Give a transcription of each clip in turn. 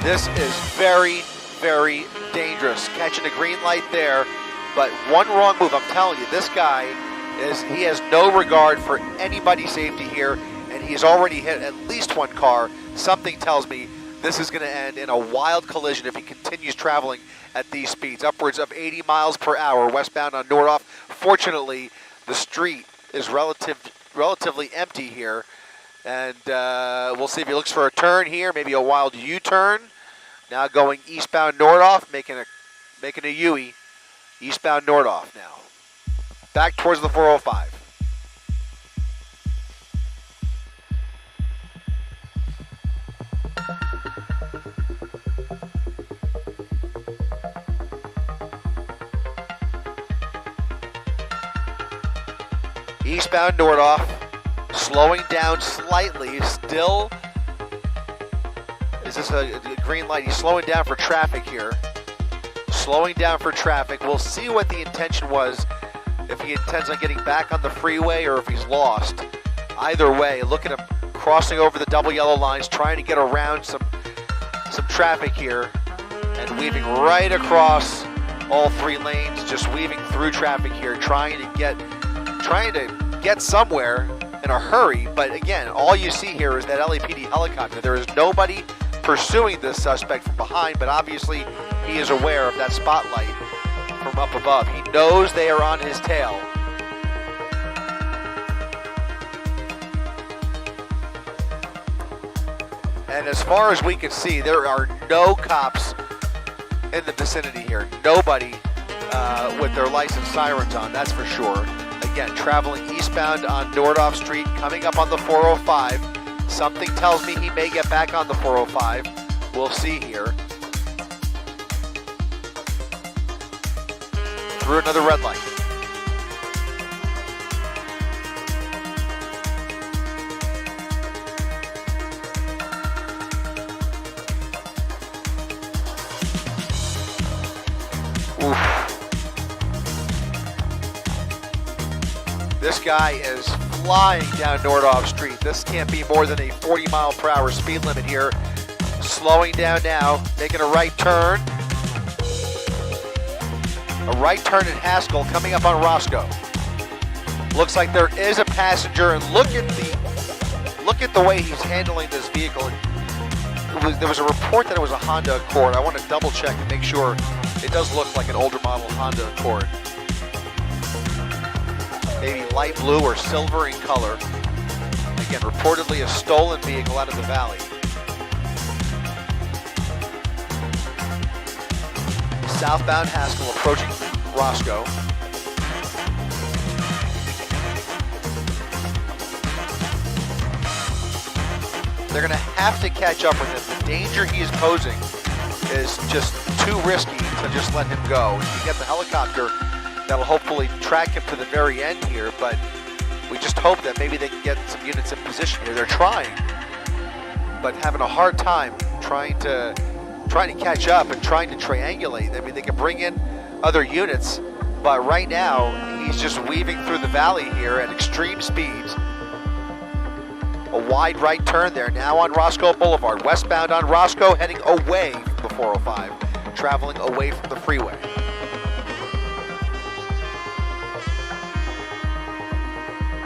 This is very, very dangerous. Catching a green light there, but one wrong move, I'm telling you, this guy he has no regard for anybody's safety here, and he's already hit at least one car. Something tells me this is going to end in a wild collision if he continues traveling at these speeds, upwards of 80 miles per hour westbound on Nordhoff. Fortunately, the street is relatively empty here, and we'll see if he looks for a turn here, maybe a wild U-turn. Now going eastbound Nordhoff, making a U-ey, eastbound Nordhoff now. Back towards the 405. Eastbound Nordhoff, slowing down slightly, still, is this a green light? He's slowing down for traffic here. Slowing down for traffic. We'll see what the intention was, if he intends on getting back on the freeway or if he's lost. Either way, look at him crossing over the double yellow lines, trying to get around some traffic here, and weaving right across all three lanes, just weaving through traffic here, trying to get somewhere in a hurry. But again, all you see here is that LAPD helicopter. There is nobody pursuing this suspect from behind, but obviously he is aware of that spotlight from up above. He knows they are on his tail. And as far as we can see, there are no cops in the vicinity here. Nobody with their license sirens on, that's for sure. Again, traveling eastbound on Nordhoff Street, coming up on the 405. Something tells me he may get back on the 405. We'll see here. Through another red light. Oof. This guy is flying down Nordhoff Street. This can't be more than a 40 mile per hour speed limit here. Slowing down now, making a right turn. A right turn at Haskell, coming up on Roscoe. Looks like there is a passenger, and look at the way he's handling this vehicle. There was a report that it was a Honda Accord. I want to double check and make sure. It does look like an older model Honda Accord. Maybe light blue or silver in color. Again, reportedly a stolen vehicle out of the valley. Southbound Haskell approaching Roscoe. They're going to have to catch up with him. The danger he is posing is just too risky to just let him go. You get the helicopter that'll hopefully track him to the very end here, but we just hope that maybe they can get some units in position here. They're trying, but having a hard time trying to catch up and trying to triangulate. I mean, they can bring in other units, but right now he's just weaving through the valley here at extreme speeds. A wide right turn there now on Roscoe Boulevard, westbound on Roscoe, heading away from the 405, traveling away from the freeway.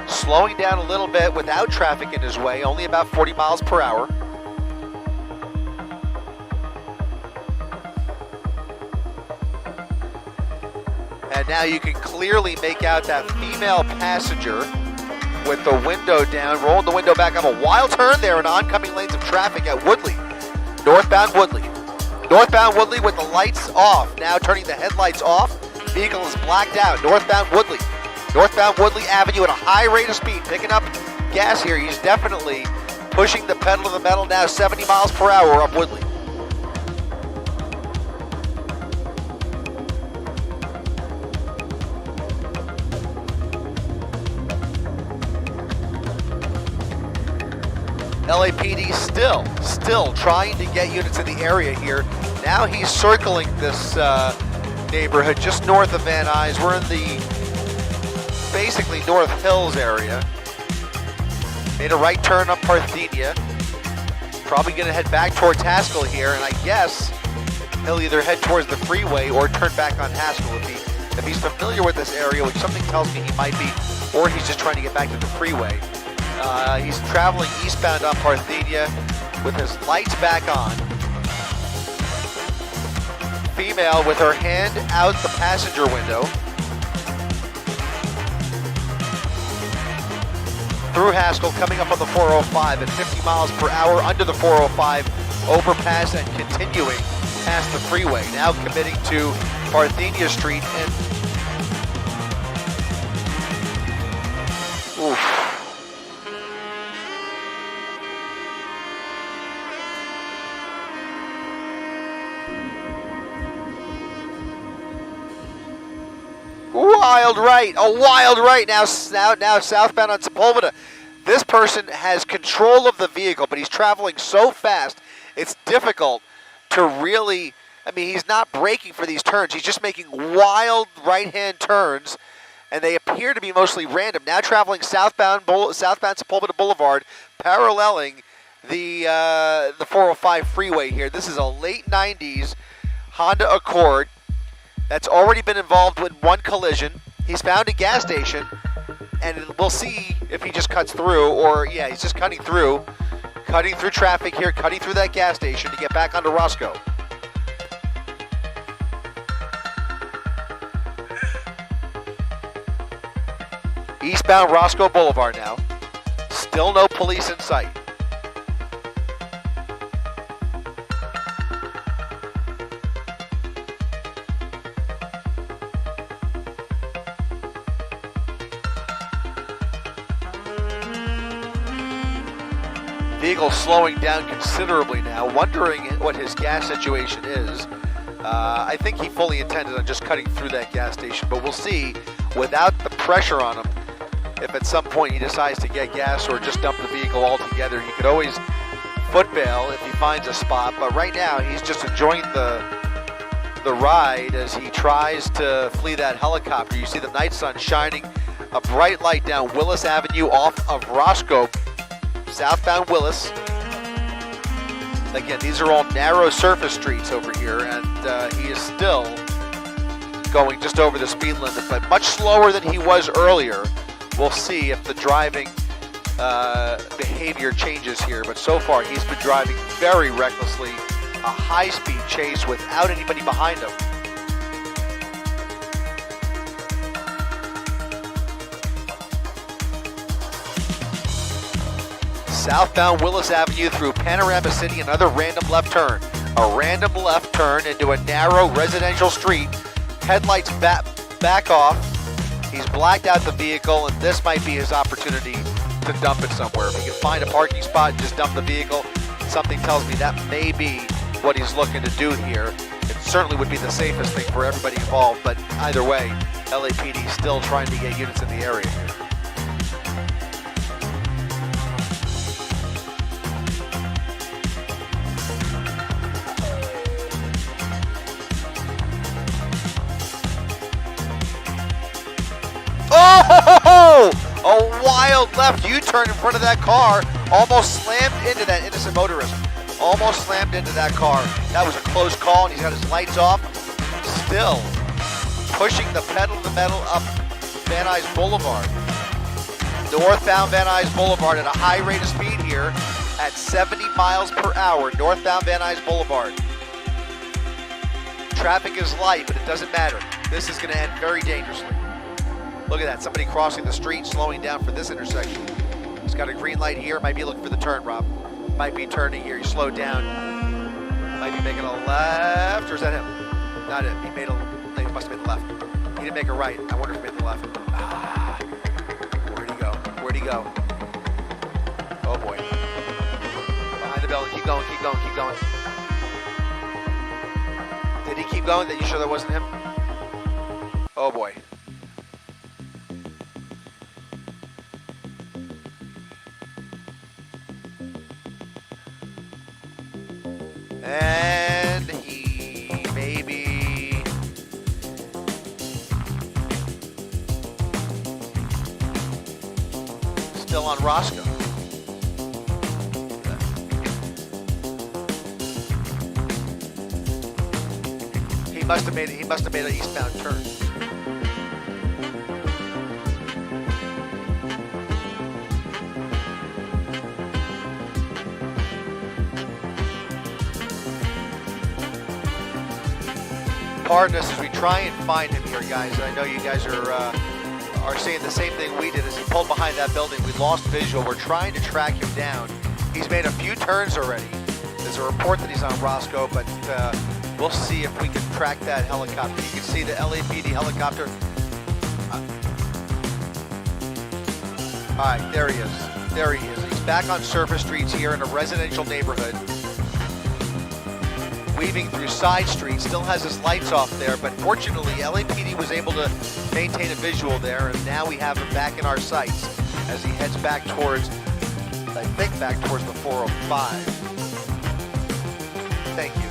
Slowing down a little bit without traffic in his way, only about 40 miles per hour. And now you can clearly make out that female passenger with the window down, rolling the window back up. A wild turn there in oncoming lanes of traffic at Woodley. Northbound Woodley. Northbound Woodley with the lights off. Now turning the headlights off. Vehicle is blacked out. Northbound Woodley. Northbound Woodley Avenue at a high rate of speed. Picking up gas here. He's definitely pushing the pedal to the metal now. 70 miles per hour up Woodley. LAPD still trying to get units in the area here. Now he's circling this neighborhood just north of Van Nuys. We're in the basically North Hills area. Made a right turn up Parthenia. Probably going to head back towards Haskell here, and I guess he'll either head towards the freeway or turn back on Haskell if he's familiar with this area, which something tells me he might be, or he's just trying to get back to the freeway. He's traveling eastbound on Parthenia with his lights back on. Female with her hand out the passenger window. Through Haskell, coming up on the 405 at 50 miles per hour under the 405, overpass and continuing past the freeway. Now committing to Parthenia Street and a wild right now southbound on Sepulveda. This person has control of the vehicle, but he's traveling so fast, it's difficult to really, he's not braking for these turns. He's just making wild right-hand turns, and they appear to be mostly random. Now traveling southbound Sepulveda Boulevard, paralleling the 405 freeway here. This is a late 90s Honda Accord that's already been involved with one collision. He's found a gas station, and we'll see if he just cuts through, or yeah, he's just cutting through traffic here, cutting through that gas station to get back onto Roscoe. Eastbound Roscoe Boulevard now. Still no police in sight. Vehicle slowing down considerably now, wondering what his gas situation is. I think he fully intended on just cutting through that gas station, but we'll see without the pressure on him if at some point he decides to get gas or just dump the vehicle altogether. He could always foot bail if he finds a spot, but right now he's just enjoying the ride as he tries to flee that helicopter. You see the night sun shining a bright light down Willis Avenue off of Roscoe, southbound Willis. Again, these are all narrow surface streets over here, and he is still going just over the speed limit, but much slower than he was earlier. We'll see if the driving behavior changes here, but so far he's been driving very recklessly, a high-speed chase without anybody behind him. Southbound Willis Avenue through Panorama City, another random left turn. A random left turn into a narrow residential street. Headlights back off. He's blacked out the vehicle, and this might be his opportunity to dump it somewhere. If he can find a parking spot and just dump the vehicle, something tells me that may be what he's looking to do here. It certainly would be the safest thing for everybody involved, but either way, LAPD still trying to get units in the area here. Oh! A wild left U-turn in front of that car. Almost slammed into that innocent motorist. Almost slammed into that car. That was a close call, and he's got his lights off. Still pushing the pedal to the metal up Van Nuys Boulevard. Northbound Van Nuys Boulevard at a high rate of speed here at 70 miles per hour. Northbound Van Nuys Boulevard. Traffic is light, but it doesn't matter. This is going to end very dangerously. Look at that, somebody crossing the street, slowing down for this intersection. He's got a green light here, might be looking for the turn, Rob. Might be turning here, he slowed down. Might be making a left, or is that him? Not it, he must have made the left. He didn't make a right, I wonder if he made the left. Where'd he go? Where'd he go? Oh boy. Behind the building, keep going, keep going, keep going. Did he keep going? Are you sure that wasn't him? Oh boy. And he maybe still on Roscoe. He must have made an eastbound turn. Pardon us as we try and find him here, guys. I know you guys are saying the same thing we did as he pulled behind that building. We lost visual. We're trying to track him down. He's made a few turns already. There's a report that he's on Roscoe, but we'll see if we can track that helicopter. You can see the LAPD helicopter. All right, there he is. There he is. He's back on surface streets here in a residential neighborhood, weaving through side streets. Still has his lights off there, but fortunately LAPD was able to maintain a visual there, and now we have him back in our sights as he heads back towards, I think, back towards the 405. Thank you.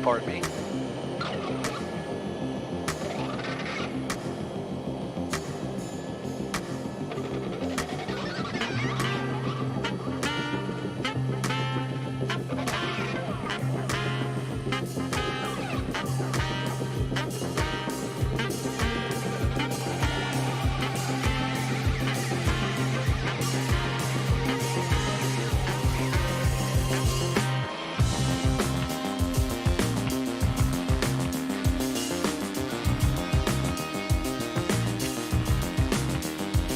Pardon me.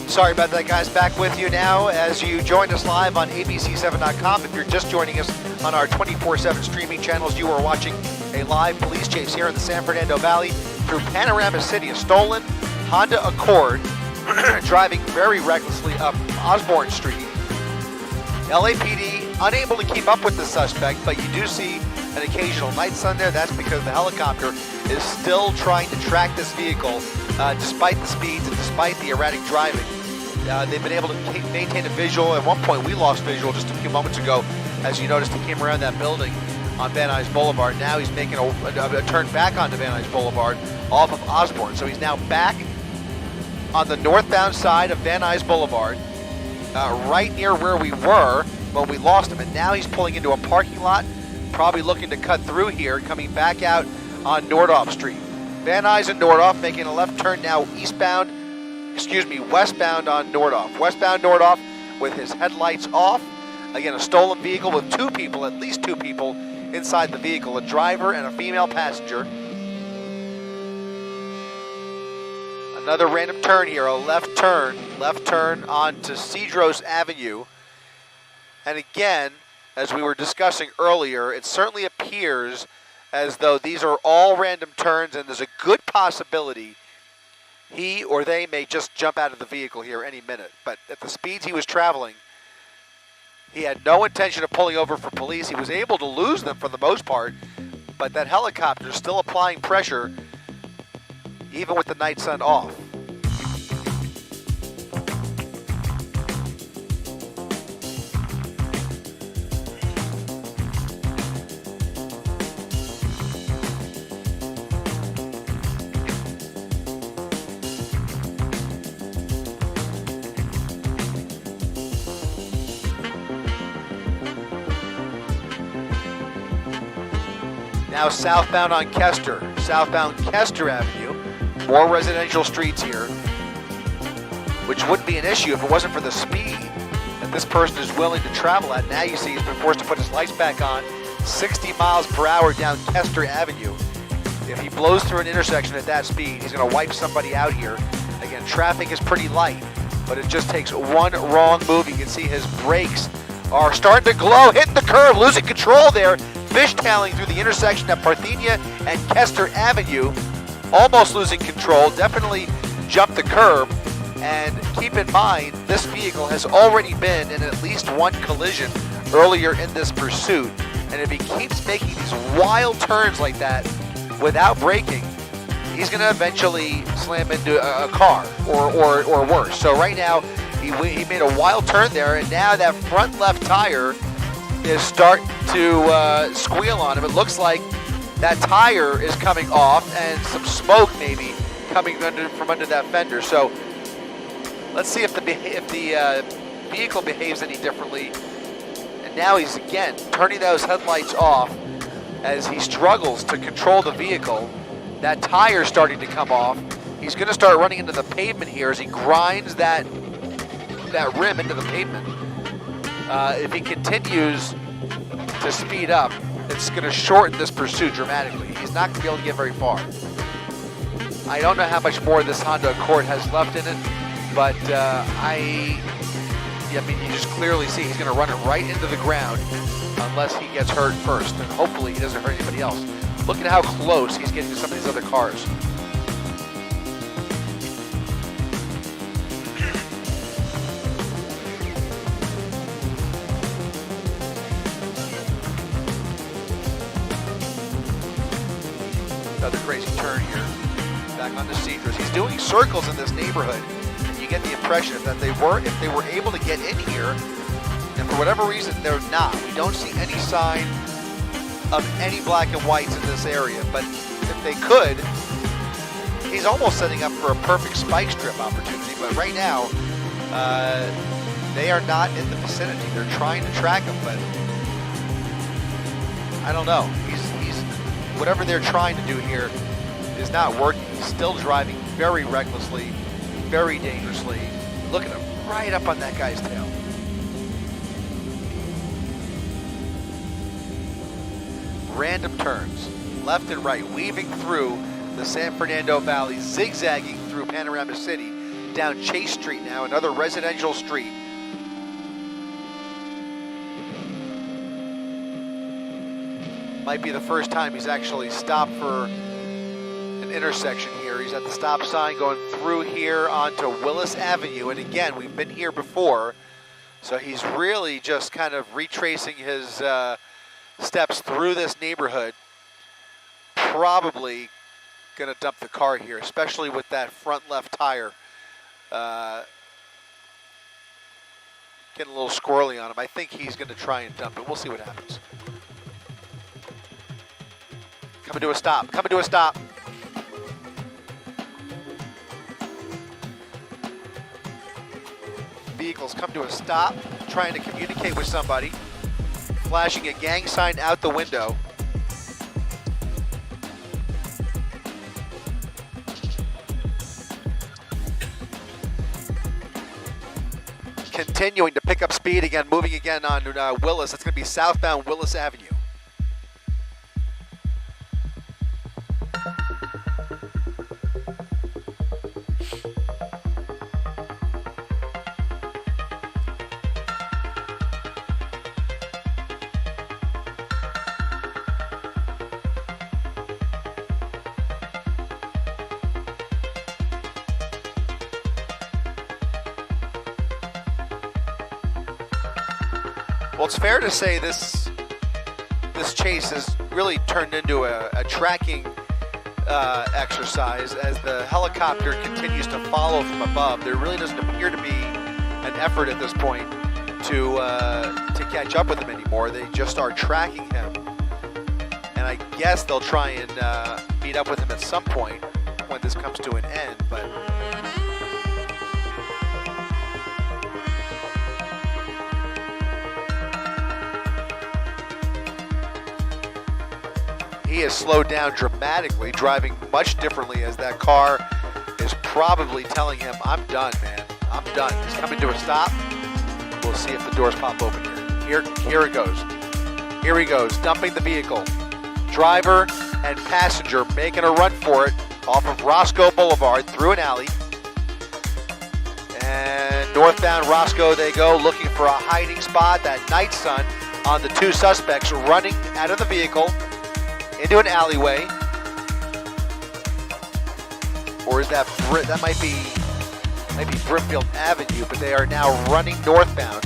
Sorry about that, guys. Back with you now as you join us live on abc7.com. If you're just joining us on our 24/7 streaming channels, you are watching a live police chase here in the San Fernando Valley through Panorama City. A stolen Honda Accord driving very recklessly up Osborne Street. LAPD unable to keep up with the suspect, but you do see an occasional night sun there. That's because the helicopter is still trying to track this vehicle despite the speeds and despite the erratic driving. They've been able to maintain a visual. At one point, we lost visual just a few moments ago. As you noticed, he came around that building on Van Nuys Boulevard. Now he's making a turn back onto Van Nuys Boulevard off of Osborne. So he's now back on the northbound side of Van Nuys Boulevard, right near where we were when we lost him. And now he's pulling into a parking lot, probably looking to cut through here, coming back out on Nordhoff Street. Van Nuys and Nordhoff making a left turn now westbound on Nordhoff. Westbound Nordhoff with his headlights off. Again, a stolen vehicle with two people, at least two people inside the vehicle, a driver and a female passenger. Another random turn here, a left turn onto Cedros Avenue. And again, as we were discussing earlier, it certainly appears as though these are all random turns, and there's a good possibility he or they may just jump out of the vehicle here any minute. But at the speeds he was traveling, he had no intention of pulling over for police. He was able to lose them for the most part, but that helicopter is still applying pressure even with the night sun off. Now southbound on Kester Avenue, more residential streets here, which wouldn't be an issue if it wasn't for the speed that this person is willing to travel at. Now you see he's been forced to put his lights back on, 60 miles per hour down Kester Avenue. If he blows through an intersection at that speed, he's going to wipe somebody out here. Again, traffic is pretty light, but it just takes one wrong move. You can see his brakes are starting to glow, hitting the curb, losing control there. Fishtailing through the intersection at Parthenia and Kester Avenue, almost losing control, definitely jumped the curb. And keep in mind, this vehicle has already been in at least one collision earlier in this pursuit. And if he keeps making these wild turns like that without braking, he's going to eventually slam into a car or worse. So right now, He made a wild turn there, and now that front left tire is starting to squeal on him. It looks like that tire is coming off, and some smoke maybe coming from under that fender. So let's see if the vehicle behaves any differently. And now he's again turning those headlights off as he struggles to control the vehicle. That tire starting to come off. He's going to start running into the pavement here as he grinds that rim into the pavement. If he continues to speed up, it's going to shorten this pursuit dramatically. He's not going to be able to get very far. I don't know how much more this Honda Accord has left in it, but I mean, you just clearly see he's going to run it right into the ground unless he gets hurt first, and hopefully he doesn't hurt anybody else. Look at how close he's getting to some of these other cars. Another crazy turn here, back onto Cedros. He's doing circles in this neighborhood, and you get the impression that if they were able to get in here, and for whatever reason they're not. We don't see any sign of any black and whites in this area, but if they could, he's almost setting up for a perfect spike strip opportunity. But right now, they are not in the vicinity. They're trying to track him, but I don't know. He's whatever they're trying to do here is not working. He's still driving very recklessly, very dangerously. Look at him, right up on that guy's tail. Random turns, left and right, weaving through the San Fernando Valley, zigzagging through Panorama City, down Chase Street now, another residential street. Might be the first time he's actually stopped for an intersection here. He's at the stop sign going through here onto Willis Avenue, and again, we've been here before, so he's really just kind of retracing his steps through this neighborhood. Probably gonna dump the car here, especially with that front left tire getting a little squirrely on him. I think he's gonna try and dump it. We'll see what happens. Coming to a stop, coming to a stop. Vehicles come to a stop, trying to communicate with somebody. Flashing a gang sign out the window. Continuing to pick up speed again, moving again on Willis. It's going to be southbound Willis Avenue. Well, it's fair to say this chase has really turned into a tracking exercise as the helicopter continues to follow from above. There really doesn't appear to be an effort at this point to catch up with him anymore. They just are tracking him, and I guess they'll try and meet up with him at some point when this comes to an end. But he has slowed down dramatically, driving much differently as that car is probably telling him, I'm done, man. I'm done. He's coming to a stop. We'll see if the doors pop open here. Here it goes. Here he goes, dumping the vehicle. Driver and passenger making a run for it off of Roscoe Boulevard through an alley. And northbound Roscoe they go, looking for a hiding spot. That night sun on the two suspects running out of the vehicle into an alleyway. Or is that might be Brimfield Avenue, but they are now running northbound.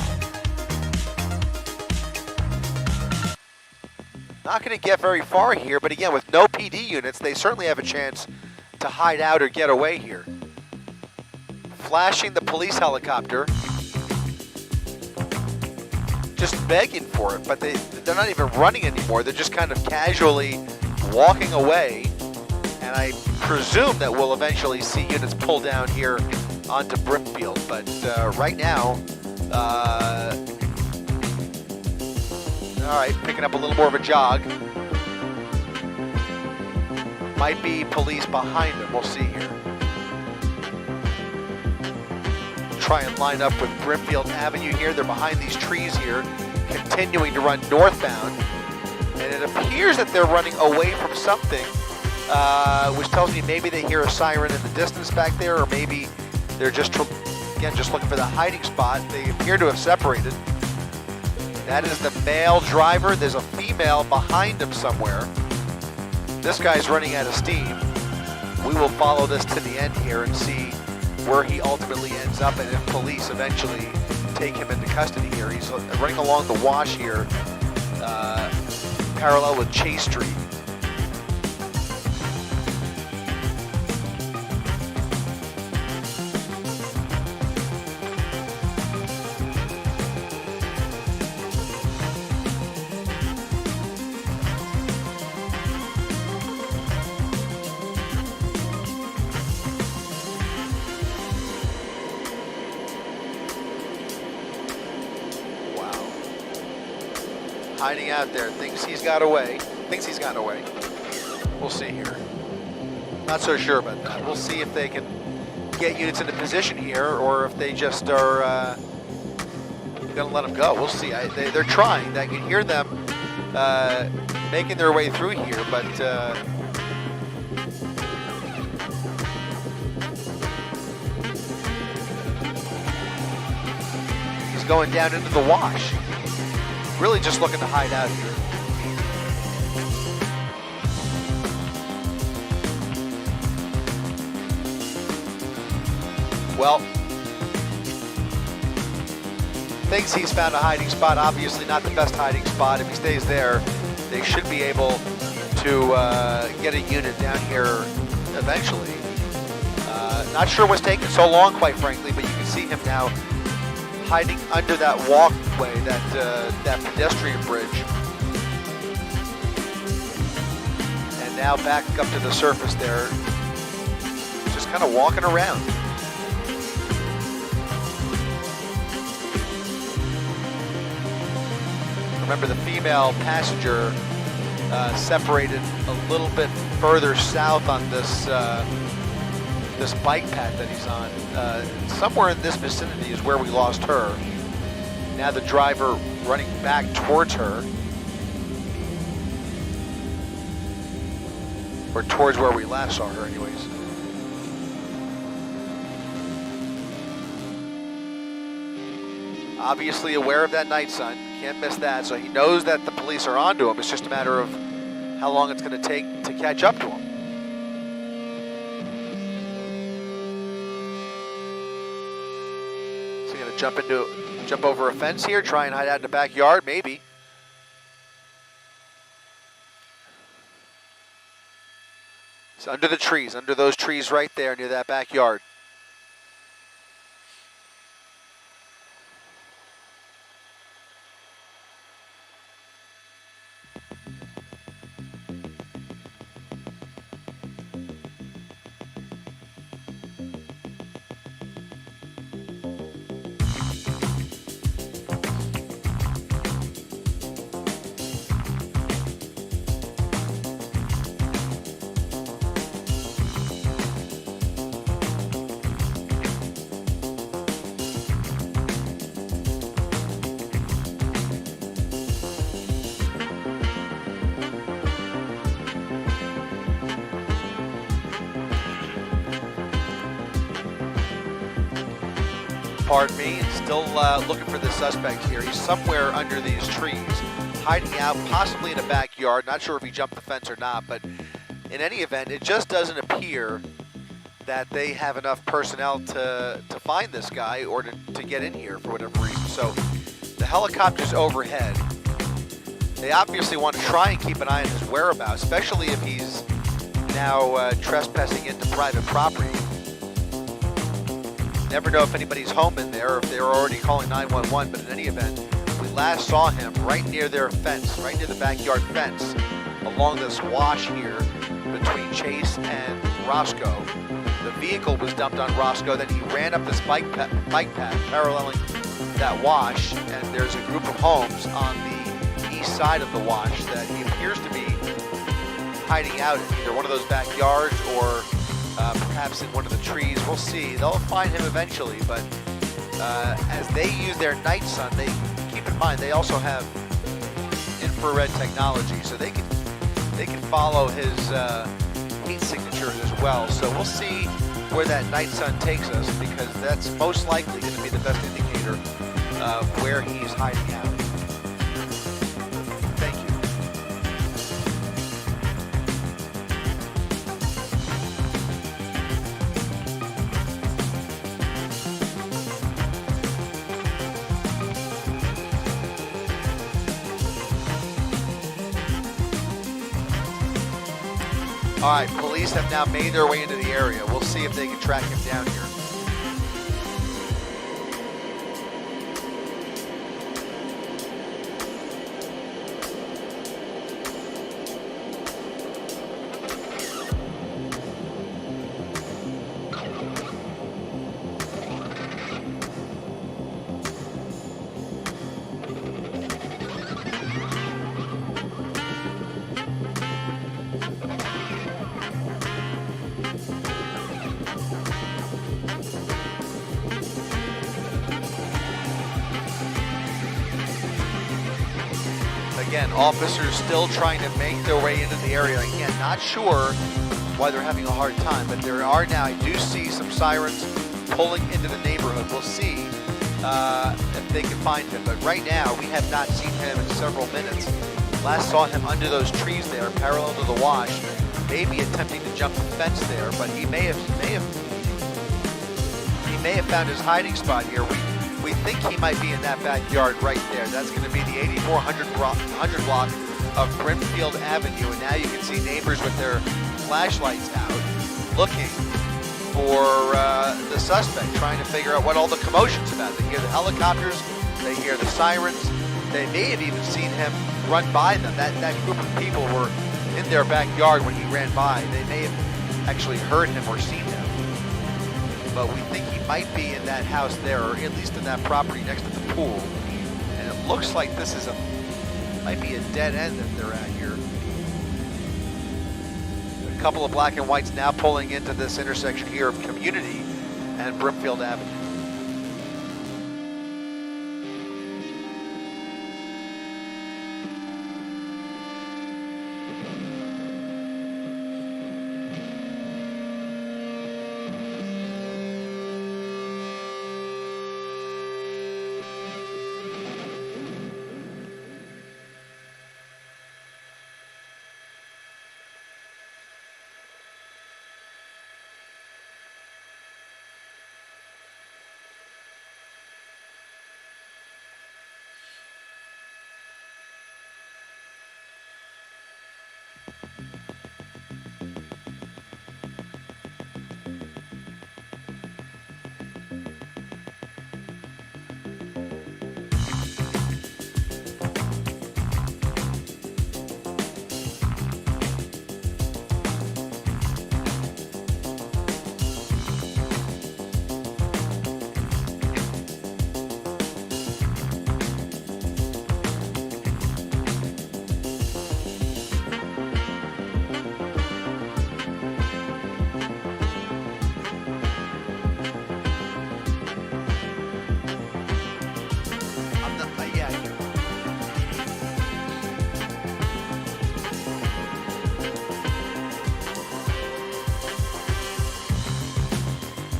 Not going to get very far here, but again, with no PD units, they certainly have a chance to hide out or get away here. flashing the police helicopter, just begging for it, but they're not even running anymore. They're just kind of casually walking away, and I presume that we'll eventually see units pull down here onto Brimfield, but right now, all right, picking up a little more of a jog. Might be police behind them, we'll see here. Try and line up with Brimfield Avenue here. They're behind these trees here, continuing to run northbound. And it appears that they're running away from something, which tells me maybe they hear a siren in the distance back there, or maybe they're just, again, just looking for the hiding spot. They appear to have separated. That is the male driver. There's a female behind him somewhere. This guy's running out of steam. We will follow this to the end here and see where he ultimately ends up, and if police eventually take him into custody here. He's running along the wash here, parallel with Chase Street. Hiding out there, thinks he's got away. We'll see here. Not so sure about that. We'll see if they can get units into position here, or if they just are gonna let them go. We'll see. They're trying. I can hear them making their way through here, but he's going down into the wash. Really just looking to hide out here. Well, thinks he's found a hiding spot. Obviously not the best hiding spot. If he stays there, they should be able to get a unit down here eventually. Not sure what's taking so long, quite frankly, but you can see him now hiding under that walkway, that pedestrian bridge. And now back up to the surface there, just kind of walking around. Remember, the female passenger separated a little bit further south on this this bike path that he's on. Somewhere in this vicinity is where we lost her. Now the driver running back towards her, or towards where we last saw her anyways. Obviously aware of that night sun, can't miss that, so he knows that the police are onto him. It's just a matter of how long it's going to take to catch up to him. Jump over a fence here, try and hide out in the backyard, maybe. It's under the trees, under those trees right there near that backyard. Pardon me, still looking for the suspect here. He's somewhere under these trees, hiding out, possibly in a backyard. Not sure if he jumped the fence or not, but in any event, it just doesn't appear that they have enough personnel to find this guy or to get in here for whatever reason. So the helicopter's overhead. They obviously want to try and keep an eye on his whereabouts, especially if he's now trespassing into private property. Never know if anybody's home in there or if they were already calling 911, but in any event, we last saw him right near their fence, right near the backyard fence, along this wash here between Chase and Roscoe. The vehicle was dumped on Roscoe, then he ran up this bike path paralleling that wash, and there's a group of homes on the east side of the wash that he appears to be hiding out in either one of those backyards or perhaps in one of the trees. We'll see. They'll find him eventually, but as they use their night sun, they keep in mind they also have infrared technology, so they can follow his heat signatures as well. So we'll see where that night sun takes us, because that's most likely going to be the best indicator of where he's hiding out. Thank you. All right, police have now made their way into the area. We'll see if they can track him down here. Again, officers still trying to make their way into the area. Again, not sure why they're having a hard time, but there are now, I do see some sirens pulling into the neighborhood. We'll see if they can find him. But right now, we have not seen him in several minutes. Last saw him under those trees there, parallel to the wash, maybe attempting to jump the fence there, but he may have found his hiding spot here. We think he might be in that backyard right there. That's going to be the 8400 block of Brimfield Avenue. And now you can see neighbors with their flashlights out looking for the suspect, trying to figure out what all the commotion's about. They hear the helicopters, they hear the sirens. They may have even seen him run by them. That group of people were in their backyard when he ran by. They may have actually heard him or seen him. But we think he might be in that house there, or at least in that property next to the pool. And it looks like this is might be a dead end that they're at here. A couple of black and whites now pulling into this intersection here of Community and Brimfield Avenue.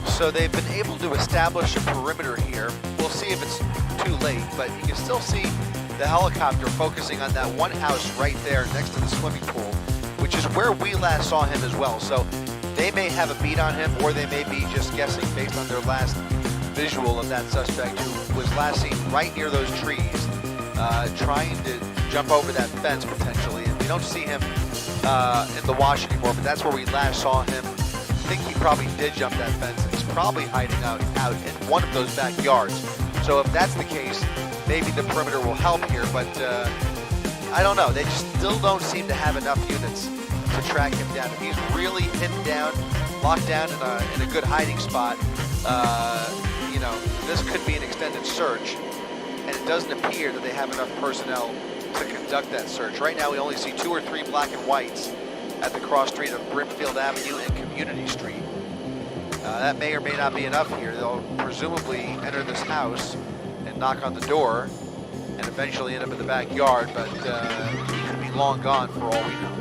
So they've been able to establish a perimeter here. We'll see if it's too late, but you can still see the helicopter focusing on that one house right there next to the swimming pool, which is where we last saw him as well. So they may have a beat on him, or they may be just guessing based on their last visual of that suspect who was last seen right near those trees, trying to jump over that fence potentially. And we don't see him in the wash anymore, but that's where we last saw him. I think he probably did jump that fence and probably hiding out in one of those backyards. So if that's the case, maybe the perimeter will help here, but I don't know. They just still don't seem to have enough units to track him down. If he's really pinned down, locked down in a good hiding spot, you know, this could be an extended search, and it doesn't appear that they have enough personnel to conduct that search. Right now we only see 2 or 3 black and whites at the cross street of Brimfield Avenue and Community Street. That may or may not be enough here. They'll presumably enter this house and knock on the door and eventually end up in the backyard, but he could be long gone for all we know.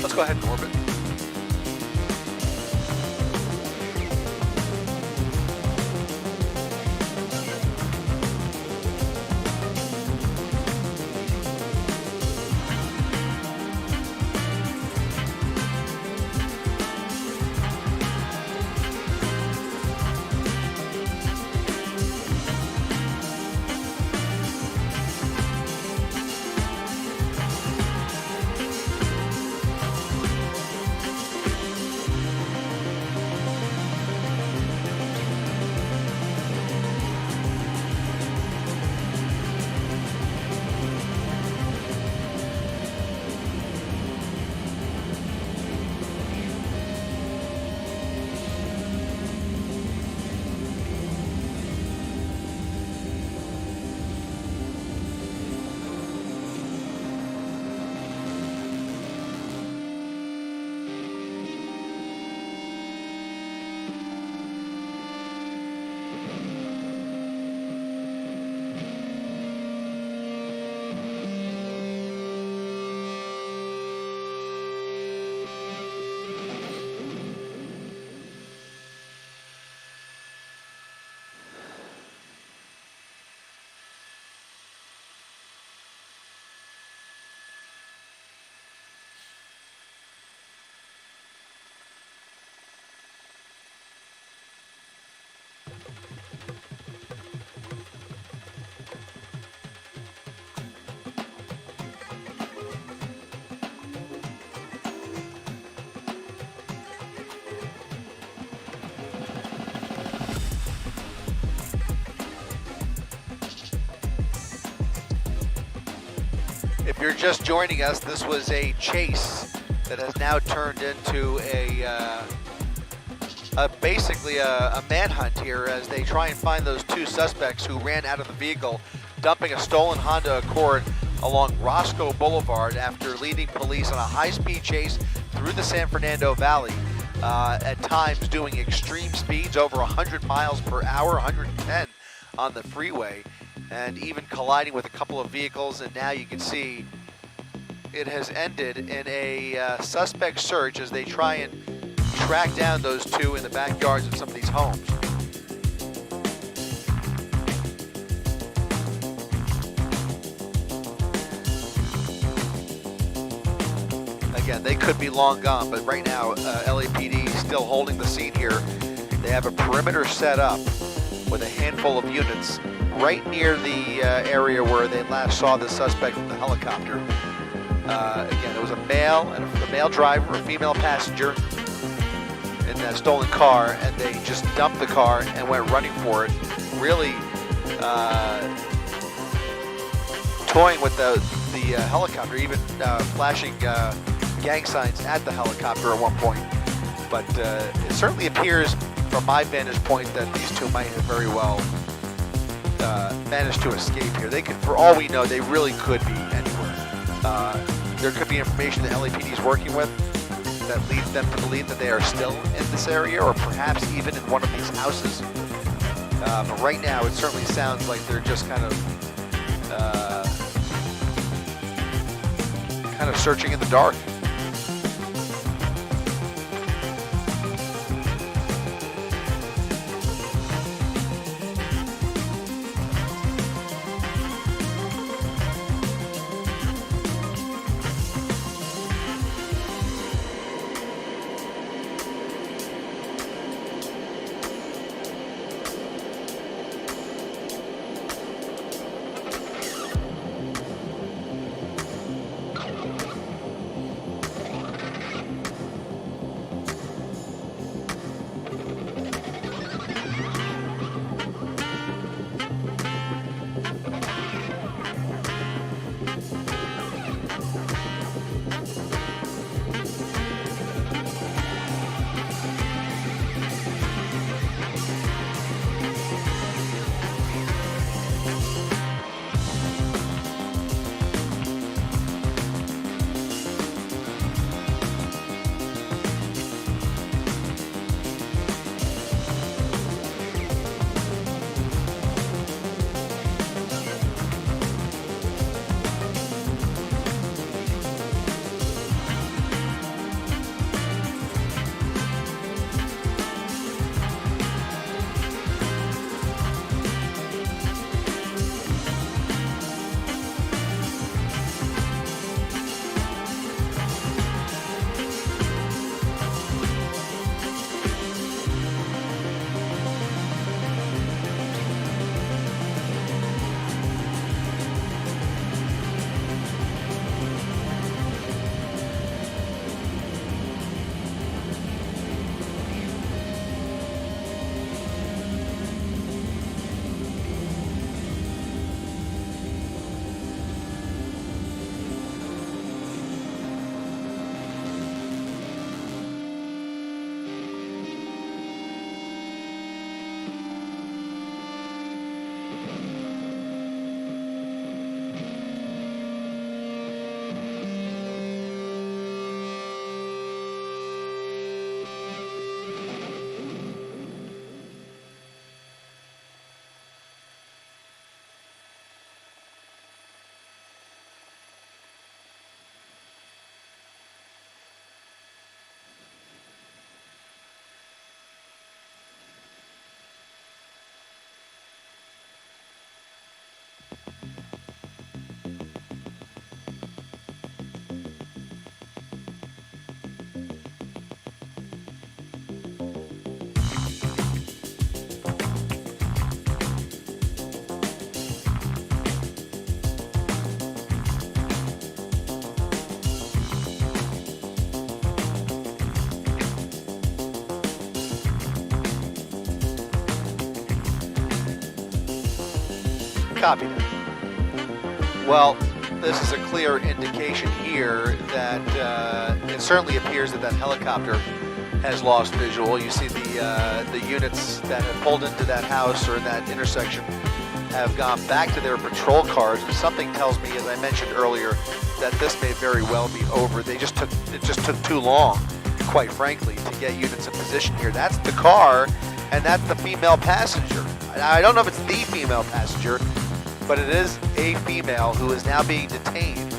Let's go ahead and orbit. If you're just joining us, this was a chase that has now turned into basically a manhunt here as they try and find those 2 suspects who ran out of the vehicle, dumping a stolen Honda Accord along Roscoe Boulevard after leading police on a high-speed chase through the San Fernando Valley, at times doing extreme speeds over 100 miles per hour, 110 on the freeway, and even colliding with a couple of vehicles. And now you can see it has ended in a suspect search as they try and track down those 2 in the backyards of some of these homes. Again, they could be long gone, but right now LAPD is still holding the scene here. They have a perimeter set up with a handful of units right near the area where they last saw the suspect from the helicopter. Again, it was a male and a male driver, a female passenger in that stolen car, and they just dumped the car and went running for it, really toying with the helicopter, even flashing gang signs at the helicopter at one point. But it certainly appears from my vantage point that these 2 might have very well managed to escape here. They could, for all we know, they really could be anywhere. There could be information that LAPD is working with that leads them to believe that they are still in this area, or perhaps even in one of these houses. But right now, it certainly sounds like they're just kind of searching in the dark. Copy that. Well, this is a clear indication here that it certainly appears that that helicopter has lost visual. You see the units that have pulled into that house or in that intersection have gone back to their patrol cars, and something tells me, as I mentioned earlier, that this may very well be over. It just took too long, quite frankly, to get units in position here. That's the car, and that's the female passenger. Now, I don't know if it's the female passenger, but it is a female who is now being detained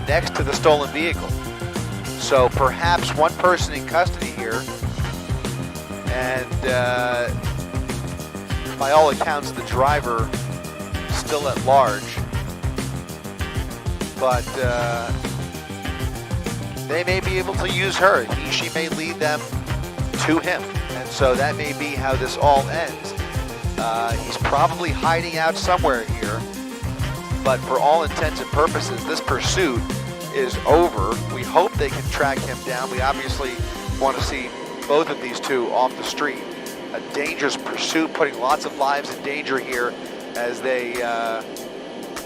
next to the stolen vehicle. So perhaps one person in custody here, and by all accounts, the driver still at large. But they may be able to use her. She may lead them to him. And so that may be how this all ends. He's probably hiding out somewhere here. But for all intents and purposes, this pursuit is over. We hope they can track him down. We obviously want to see both of these two off the street. A dangerous pursuit, putting lots of lives in danger here as they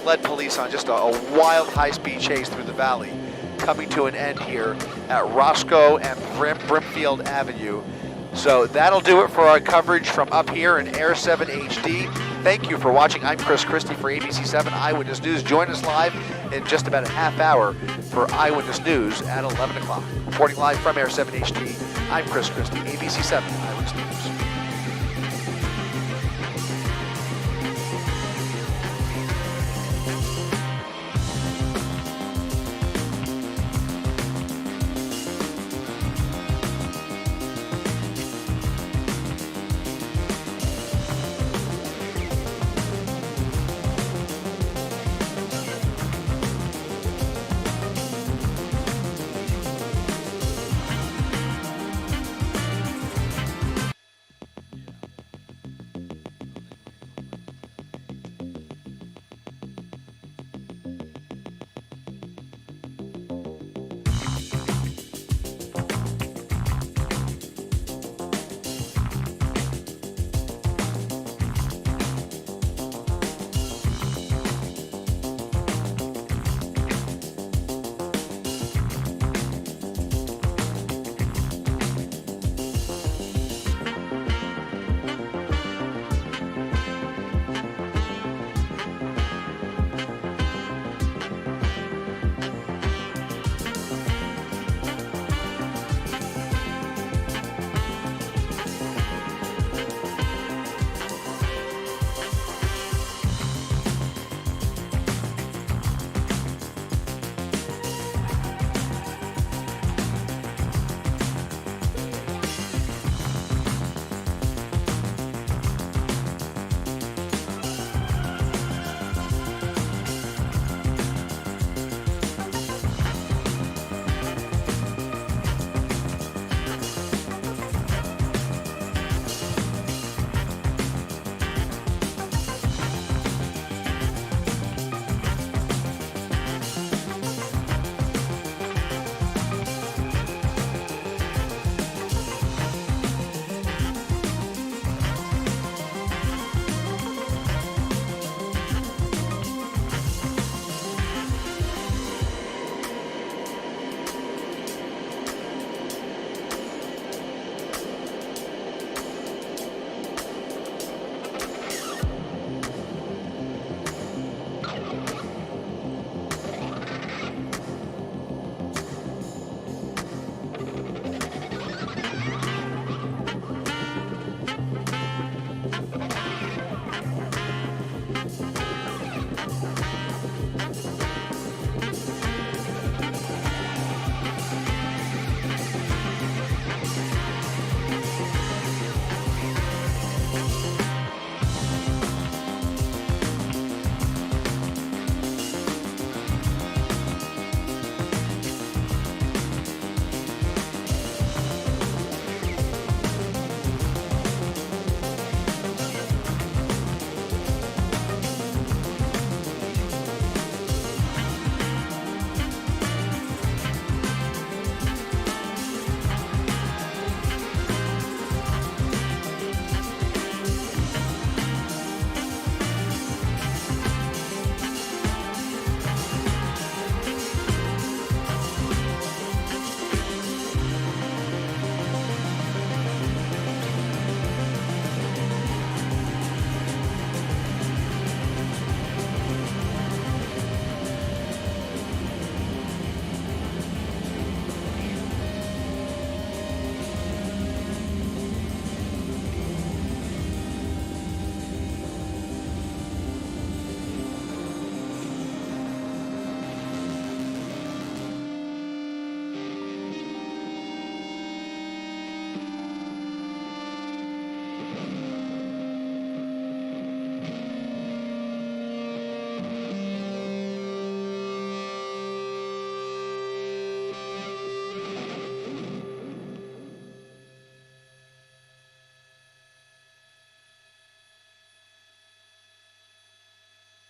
led police on just a wild high-speed chase through the valley, coming to an end here at Roscoe and Brimfield Avenue. So that'll do it for our coverage from up here in Air 7 HD. Thank you for watching. I'm Chris Christie for ABC 7 Eyewitness News. Join us live in just about a half hour for Eyewitness News at 11 o'clock. Reporting live from Air 7 HD, I'm Chris Christie, ABC 7 Eyewitness News.